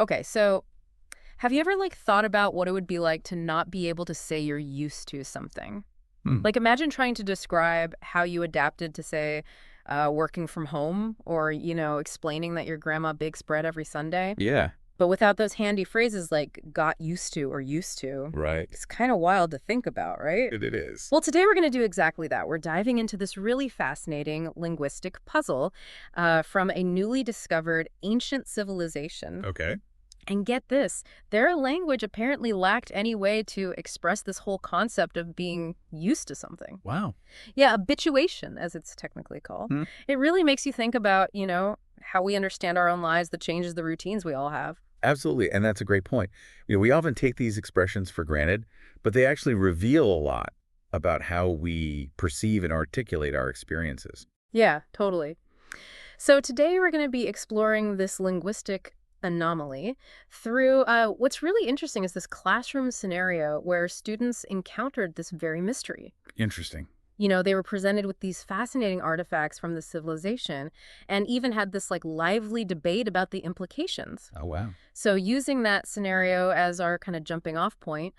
Okay, so have you ever thought about what it would be like to not be able to say you're used to something? Hmm. Like imagine trying to describe how you adapted to say working from home or, explaining that your grandma bakes bread every Sunday. Yeah. But without those handy phrases like got used to or used to, Right. it's kind of wild to think about, right? It is. Well, today we're going to do exactly that. We're diving into this really fascinating linguistic puzzle from a newly discovered ancient civilization. Okay. And get this, their language apparently lacked any way to express this whole concept of being used to something. Wow. Yeah, habituation, as it's technically called. Hmm. It really makes you think about, how we understand our own lives, the changes, the routines we all have. Absolutely. And that's a great point. We often take these expressions for granted, but they actually reveal a lot about how we perceive and articulate our experiences. Yeah, totally. So today we're going to be exploring this linguistic anomaly through what's really interesting is this classroom scenario where students encountered this very mystery. Interesting. They were presented with these fascinating artifacts from the civilization and even had this lively debate about the implications. Oh, wow. So using that scenario as our kind of jumping off point,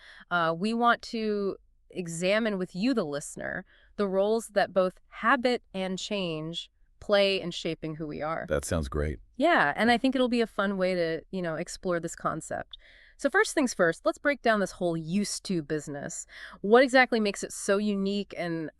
we want to examine with you, the listener, the roles that both habit and change play in shaping who we are. That sounds great. Yeah, and I think it'll be a fun way to, explore this concept. So first things first, let's break down this whole used to business. What exactly makes it so unique and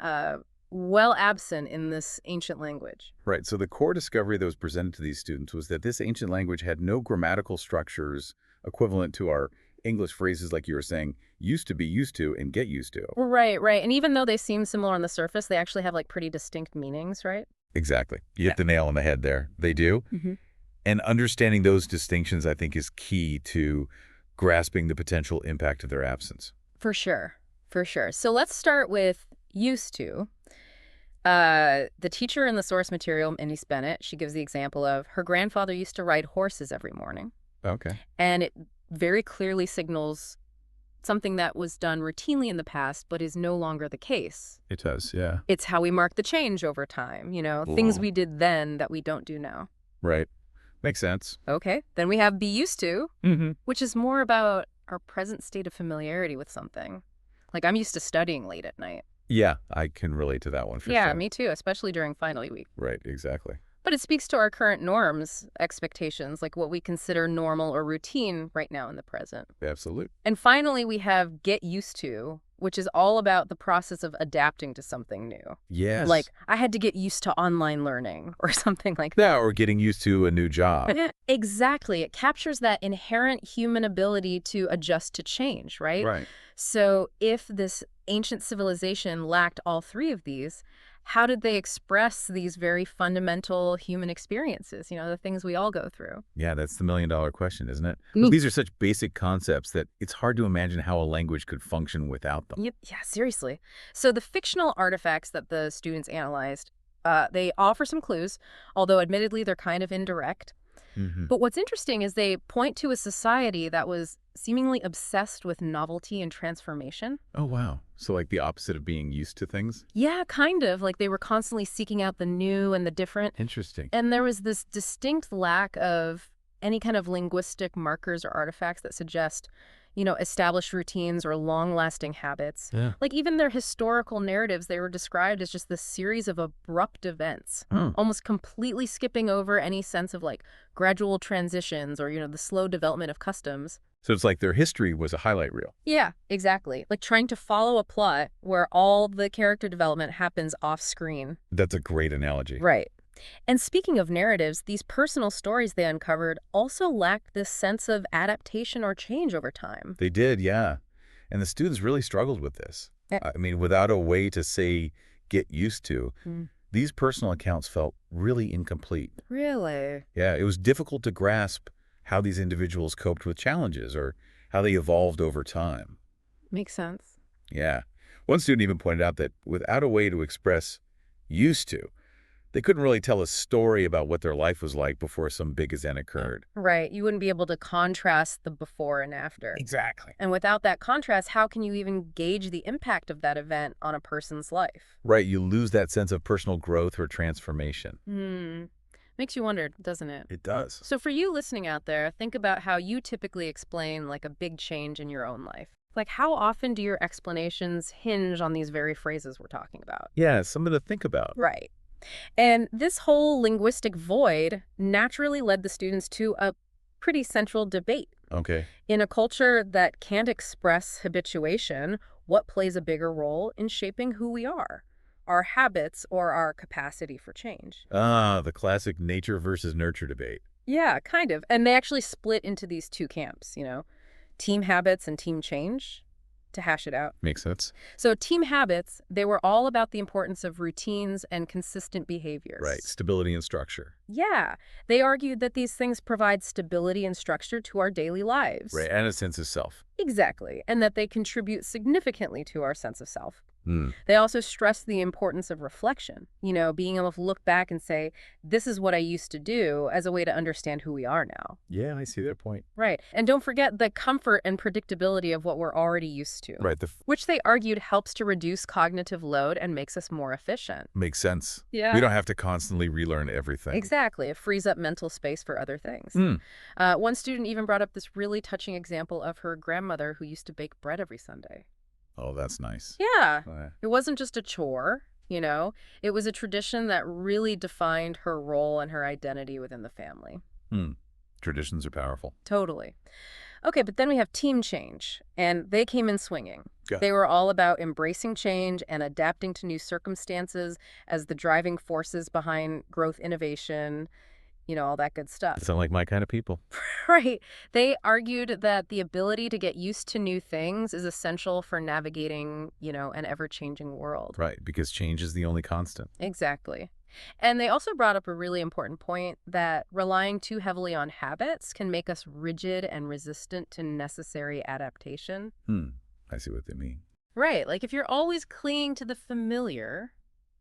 well absent in this ancient language? Right. So the core discovery that was presented to these students was that this ancient language had no grammatical structures equivalent to our English phrases like you were saying, used to be used to and get used to. Right, right. And even though they seem similar on the surface, they actually have pretty distinct meanings, right? Exactly. You Yeah. hit the nail on the head there. They do. hmm And understanding those distinctions, I think, is key to grasping the potential impact of their absence. For sure. For sure. So let's start with used to. The teacher in the source material, Mindy Bennett, she gives the example of her grandfather used to ride horses every morning. Okay. And it very clearly signals something that was done routinely in the past, but is no longer the case. It does, yeah. It's how we mark the change over time, things we did then that we don't do now. Right. Makes sense. Okay, then we have be used to, Mm-hmm. which is more about our present state of familiarity with something. Like I'm used to studying late at night. Yeah, I can relate to that one for Yeah, sure. me too, especially during final week. Right, exactly. But it speaks to our current norms, expectations, like what we consider normal or routine right now in the present. Absolute. And finally, we have get used to, which is all about the process of adapting to something new. Yes. Like, I had to get used to online learning or something like that. Yeah, or getting used to a new job. Exactly. It captures that inherent human ability to adjust to change, right? Right. So if this ancient civilization lacked all three of these, how did they express these very fundamental human experiences, the things we all go through? Yeah, that's the million-dollar question, isn't it? Mm. These are such basic concepts that it's hard to imagine how a language could function without them. Yep. Yeah, seriously. So the fictional artifacts that the students analyzed, they offer some clues, although admittedly they're kind of indirect. Mm-hmm. But what's interesting is they point to a society that was seemingly obsessed with novelty and transformation. Oh, wow. So like the opposite of being used to things? Yeah, kind of. Like they were constantly seeking out the new and the different. Interesting. And there was this distinct lack of any kind of linguistic markers or artifacts that suggest, established routines or long-lasting habits. Yeah. Like even their historical narratives, they were described as just this series of abrupt events, Oh. almost completely skipping over any sense of gradual transitions or, the slow development of customs. So it's like their history was a highlight reel. Yeah, exactly. Like trying to follow a plot where all the character development happens off screen. That's a great analogy. Right. And speaking of narratives, these personal stories they uncovered also lacked this sense of adaptation or change over time. They did, yeah. And the students really struggled with this. Eh. I mean, without a way to say, get used to, Mm. these personal accounts felt really incomplete. Really? Yeah, it was difficult to grasp how these individuals coped with challenges or how they evolved over time. Makes sense. Yeah. One student even pointed out that without a way to express used to, they couldn't really tell a story about what their life was like before some big event occurred. Right. You wouldn't be able to contrast the before and after. Exactly. And without that contrast, how can you even gauge the impact of that event on a person's life? Right, you lose that sense of personal growth or transformation. Hmm. Makes you wonder, doesn't it? It does. So for you listening out there, think about how you typically explain like a big change in your own life. Like how often do your explanations hinge on these very phrases we're talking about? Yeah, something to think about. Right. And this whole linguistic void naturally led the students to a pretty central debate. Okay. In a culture that can't express habituation, what plays a bigger role in shaping who we are? Our habits or our capacity for change? Ah, the classic nature versus nurture debate. Yeah, kind of. And they actually split into these two camps, team habits and team change, to hash it out. Makes sense. So team habits, they were all about the importance of routines and consistent behaviors. Right. Stability and structure. Yeah. They argued that these things provide stability and structure to our daily lives. Right. And a sense of self. Exactly. And that they contribute significantly to our sense of self. Hmm. They also stress the importance of reflection, being able to look back and say, this is what I used to do as a way to understand who we are now. Yeah, I see their point. Right. And don't forget the comfort and predictability of what we're already used to. Right. Which they argued helps to reduce cognitive load and makes us more efficient. Makes sense. Yeah. We don't have to constantly relearn everything. Exactly. It frees up mental space for other things. One student even brought up this really touching example of her grandmother who used to bake bread every Sunday. Oh, that's nice. Yeah. Oh, yeah. It wasn't just a chore, It was a tradition that really defined her role and her identity within the family. Traditions are powerful. Totally. Okay, but then we have team change, and they came in swinging. Yeah. They were all about embracing change and adapting to new circumstances as the driving forces behind growth innovation, all that good stuff. Sound like my kind of people. Right. They argued that the ability to get used to new things is essential for navigating, an ever-changing world. Right, because change is the only constant. Exactly. And they also brought up a really important point that relying too heavily on habits can make us rigid and resistant to necessary adaptation. I see what they mean. Right. Like if you're always clinging to the familiar,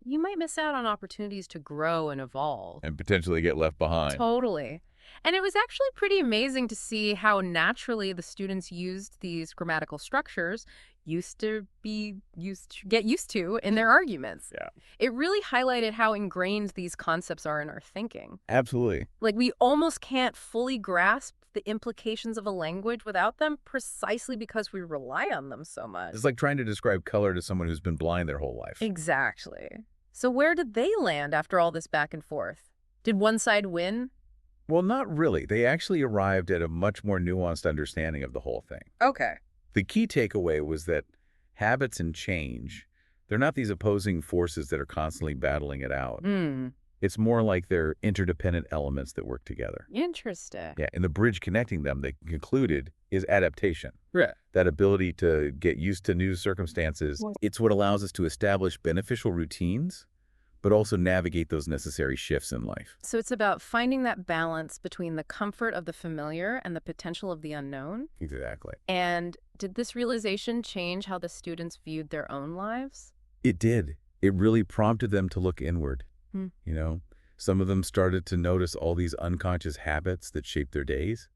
you might miss out on opportunities to grow and evolve. And potentially get left behind. Totally. And it was actually pretty amazing to see how naturally the students used these grammatical structures get used to in their arguments. Yeah. It really highlighted how ingrained these concepts are in our thinking. Absolutely. Like we almost can't fully grasp the implications of a language without them precisely because we rely on them so much. It's like trying to describe color to someone who's been blind their whole life. Exactly. So where did they land after all this back and forth? Did one side win? Well, not really. They actually arrived at a much more nuanced understanding of the whole thing. Okay. The key takeaway was that habits and change, they're not these opposing forces that are constantly battling it out. It's more like they're interdependent elements that work together. Interesting. Yeah, and the bridge connecting them, they concluded, is adaptation. Right. That ability to get used to new circumstances. It's what allows us to establish beneficial routines, but also navigate those necessary shifts in life. So it's about finding that balance between the comfort of the familiar and the potential of the unknown. Exactly. And did this realization change how the students viewed their own lives? It did. It really prompted them to look inward. Some of them started to notice all these unconscious habits that shaped their days.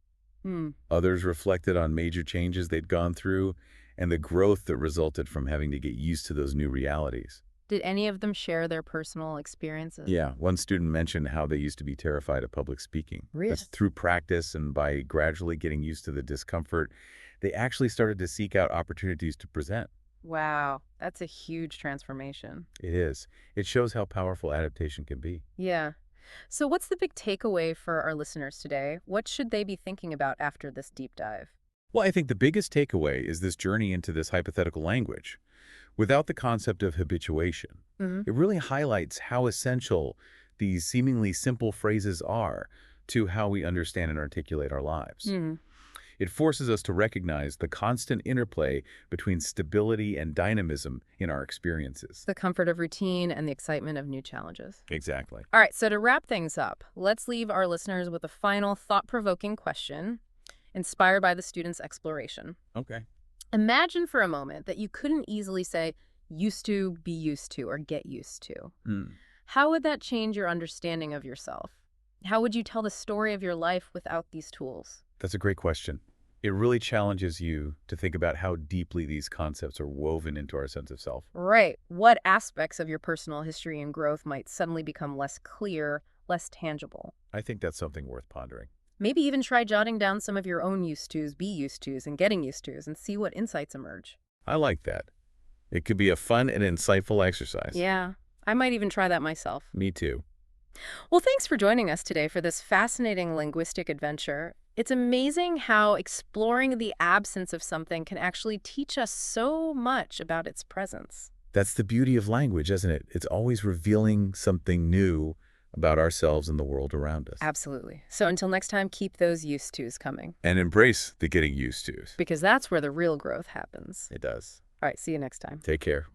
Others reflected on major changes they'd gone through and the growth that resulted from having to get used to those new realities. Did any of them share their personal experiences? Yeah, one student mentioned how they used to be terrified of public speaking. Really? But through practice and by gradually getting used to the discomfort, they actually started to seek out opportunities to present. Wow, that's a huge transformation. It is. It shows how powerful adaptation can be. Yeah. So what's the big takeaway for our listeners today? What should they be thinking about after this deep dive? Well, I think the biggest takeaway is this journey into this hypothetical language. Without the concept of habituation, it really highlights how essential these seemingly simple phrases are to how we understand and articulate our lives. It forces us to recognize the constant interplay between stability and dynamism in our experiences. The comfort of routine and the excitement of new challenges. Exactly. All right, so to wrap things up, let's leave our listeners with a final thought-provoking question inspired by the students' exploration. Okay. Imagine for a moment that you couldn't easily say used to, be used to, or get used to. How would that change your understanding of yourself? How would you tell the story of your life without these tools? That's a great question. It really challenges you to think about how deeply these concepts are woven into our sense of self. Right. What aspects of your personal history and growth might suddenly become less clear, less tangible. I think that's something worth pondering. Maybe even try jotting down some of your own used tos, be used tos, and getting used tos, and see what insights emerge. I like that. It could be a fun and insightful exercise. Yeah, I might even try that myself. Me too. Well, thanks for joining us today for this fascinating linguistic adventure. It's amazing how exploring the absence of something can actually teach us so much about its presence. That's the beauty of language, isn't it? It's always revealing something new about ourselves and the world around us. Absolutely. So until next time, keep those used tos coming, And embrace the getting used to. because that's where the real growth happens. It does. All right, see you next time. Take care.